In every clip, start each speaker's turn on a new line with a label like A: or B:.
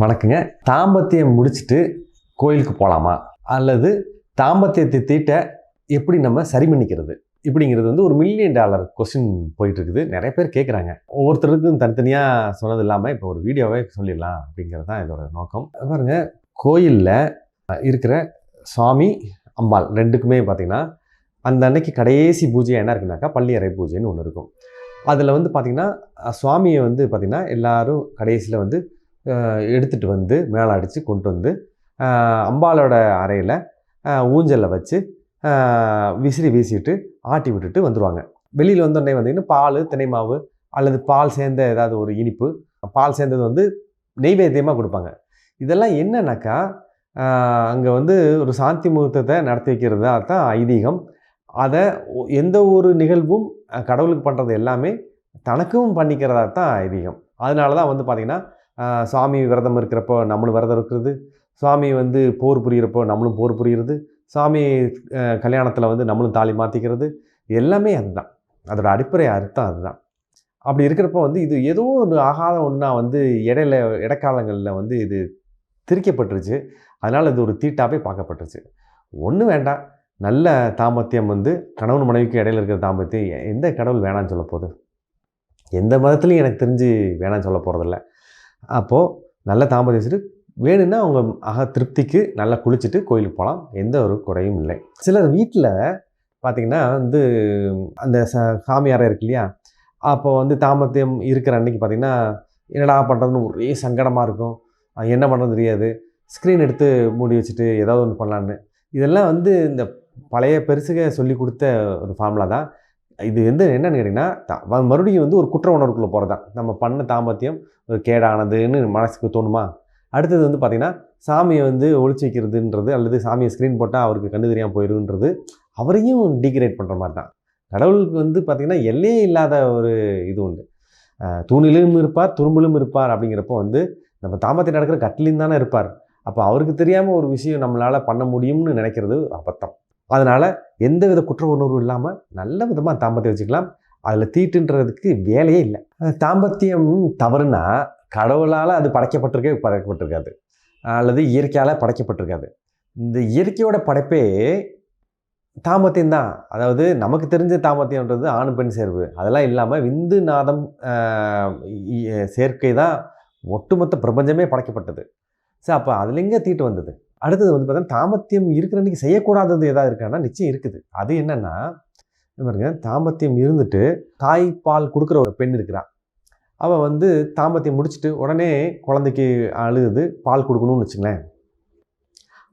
A: வணக்கங்க. தாம்பத்தியம் முடிச்சுட்டு கோயிலுக்கு போகலாமா, அல்லது தாம்பத்தியத்தை தீட்ட எப்படி நம்ம சரி பண்ணிக்கிறது இப்படிங்கிறது ஒரு $1,000,000 கொஸ்டின் போயிட்டு இருக்குது. நிறைய பேர் கேட்குறாங்க. ஒவ்வொருத்தருக்கும் தனித்தனியாக சொன்னது இல்லாமல் இப்போ ஒரு வீடியோவே சொல்லிடலாம் அப்படிங்கிறது தான் இதோட நோக்கம். பாருங்க, கோயிலில் இருக்கிற சுவாமி அம்பாள் ரெண்டுக்குமே பார்த்திங்கன்னா அந்த அன்னைக்கு கடைசி பூஜை என்ன இருக்குனாக்கா பள்ளி அறை பூஜைன்னு ஒன்று இருக்கும். அதில் பார்த்திங்கன்னா சுவாமியை பார்த்திங்கன்னா எல்லோரும் கடைசியில் எடுத்துகிட்டு வந்து மேலே அடித்து கொண்டு வந்து அம்பாளோட அறையில் ஊஞ்சலில் வச்சு விசிறி வீசிட்டு ஆட்டி விட்டுட்டு வந்துடுவாங்க. வெளியில் வந்தோடனே வந்தீங்கன்னா பால், தினை மாவு அல்லது பால் சேர்ந்த ஏதாவது ஒரு இனிப்பு, பால் சேர்ந்தது நெய்வேத்தியமாக கொடுப்பாங்க. இதெல்லாம் என்னன்னாக்கா அங்கே ஒரு சாந்தி முகூர்த்தத்தை நடத்தி வைக்கிறதா தான் ஐதீகம். அதை எந்த ஒரு நிகழ்வும் கடவுளுக்கு பண்ணுறது எல்லாமே தனக்கும் பண்ணிக்கிறதா தான் ஐதீகம். அதனால தான் பார்த்திங்கன்னா சுவாமி விரதம் இருக்கிறப்போ நம்மளும் விரதம் இருக்கிறது, சுவாமி போர் புரிகிறப்போ நம்மளும் போர் புரிகிறது, சுவாமி கல்யாணத்தில் நம்மளும் தாலி மாற்றிக்கிறது, எல்லாமே அதுதான். அதோட அடிப்படை அர்த்தம் அதுதான். அப்படி இருக்கிறப்போ இது ஏதோ ஒரு ஆகாத ஒன்றா இடைக்காலங்களில் இது திரிக்கப்பட்டுருச்சு. அதனால் இது ஒரு தீட்டாவே பார்க்கப்பட்டுருச்சு. ஒன்றும் வேண்டாம், நல்ல தாம்பத்தியம் கணவன் மனைவிக்கு இடையில இருக்கிற தாம்பத்தியம் எந்த கடவுள் வேணான்னு சொல்ல போகுது? எந்த மதத்துலையும் எனக்கு தெரிஞ்சு வேணான்னு சொல்ல போகிறதில்ல. அப்போது நல்ல தாம்பத்தியம் வச்சுட்டு வேணும்னா அவங்க திருப்திக்கு நல்லா குளிச்சுட்டு கோயிலுக்கு போகலாம், எந்த ஒரு குறையும் இல்லை. சிலர் வீட்டில் பார்த்திங்கன்னா அந்த சாமி அறை இருக்கு இல்லையா, அப்போ தாம்பத்தியம் இருக்கிற அன்றைக்கி பார்த்திங்கன்னா என்னடா பண்ணுறதுன்னு ஒரே சங்கடமாக இருக்கும். என்ன பண்ணுறது தெரியாது. ஸ்க்ரீன் எடுத்து மூடி வச்சுட்டு ஏதாவது ஒன்று பண்ணலான்னு. இதெல்லாம் இந்த பழைய பெருசுக சொல்லி கொடுத்த ஒரு ஃபார்முலா தான். இது என்னென்னு கேட்டிங்கன்னா மறுபடியும் ஒரு குற்ற உணர்வுக்குள்ளே போகிறது தான். நம்ம பண்ண தாம்பத்தியம் ஒரு கேடானதுன்னு மனசுக்கு தோணுமா? அடுத்தது பார்த்திங்கன்னா சாமியை ஒளிச்சு வைக்கிறதுன்றது அல்லது சாமியை ஸ்க்ரீன் போட்டால் அவருக்கு கண்டு தெரியாமல் போயிடுன்றது அவரையும் டீக்ரேட் பண்ணுற மாதிரி தான். கடவுளுக்கு பார்த்திங்கன்னா எல்லையே இல்லாத ஒரு இது உண்டு. தூணிலும் இருப்பார், துரும்பிலும் இருப்பார். அப்படிங்கிறப்போ நம்ம தாம்பத்தியம் நடக்கிற கட்டிலையும் தானே இருப்பார். அப்போ அவருக்கு தெரியாமல் ஒரு விஷயம் நம்மளால் பண்ண முடியும்னு நினைக்கிறது அபத்தம். அதனால் எந்த வித குற்ற உணர்வு இல்லாமல் நல்ல விதமாக தாம்பத்தியம் வச்சுக்கலாம். அதில் தீட்டுன்றதுக்கு வேலையே இல்லை. தாம்பத்தியம் தவறுனா கடவுளால் அது படைக்கப்பட்டிருக்காது, அல்லது இயற்கையால் படைக்கப்பட்டிருக்காது. இந்த இயற்கையோட படைப்பே தாம்பத்தியம் தான். அதாவது நமக்கு தெரிஞ்ச தாம்பத்தியம்ன்றது ஆண் பெண் சேர்வு அதெல்லாம் இல்லாமல் விந்து நாதம் சேர்க்கை தான் ஒட்டுமொத்த பிரபஞ்சமே படைக்கப்பட்டது. சரி, அப்போ அதுல எங்கே தீட்டு வந்தது? அடுத்தது பார்த்தீங்கன்னா தாம்பத்தியம் இருக்கிற அன்றைக்கி செய்யக்கூடாதது ஏதாவது இருக்கான்னா நிச்சயம் இருக்குது. அது என்னென்னா பாருங்க, தாம்பத்தியம் இருந்துட்டு தாய்ப்பால் கொடுக்குற ஒரு பெண் இருக்கிறான். அவள் தாம்பத்தியம் முடிச்சுட்டு உடனே குழந்தைக்கு அழுகுது, பால் கொடுக்கணும்னு வச்சுங்களேன்.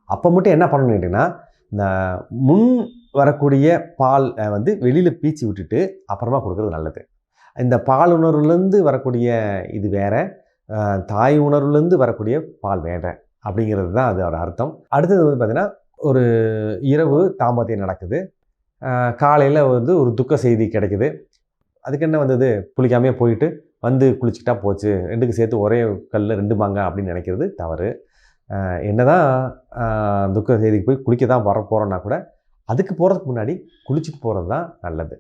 A: அப்போ மட்டும் என்ன பண்ணணும்னு கேட்டிங்கன்னா இந்த முன் வரக்கூடிய பால் வெளியில் பீச்சி விட்டுட்டு அப்புறமா கொடுக்குறது நல்லது. இந்த பால் உணர்வுலேருந்து வரக்கூடிய இது வேறு, தாய் உணர்வுலேருந்து வரக்கூடிய பால் வேற அப்படிங்கிறது தான் அதோட அர்த்தம். அடுத்தது பார்த்திங்கன்னா ஒரு இரவு தாம்பத்தியம் நடக்குது, காலையில் ஒரு துக்க செய்தி கிடைக்குது. அதுக்கு என்ன வந்தது? குளிக்காமையே போயிட்டு குளிச்சுக்கிட்டா போச்சு, ரெண்டுக்கு சேர்த்து ஒரே கல்லில் 2 மாங்காய் அப்படின்னு நினைக்கிறது தவறு. என்னதான் துக்க செய்திக்கு போய் குளிக்க தான் போகிறோன்னா கூட அதுக்கு போகிறதுக்கு முன்னாடி குளிச்சுட்டு போகிறது தான் நல்லது.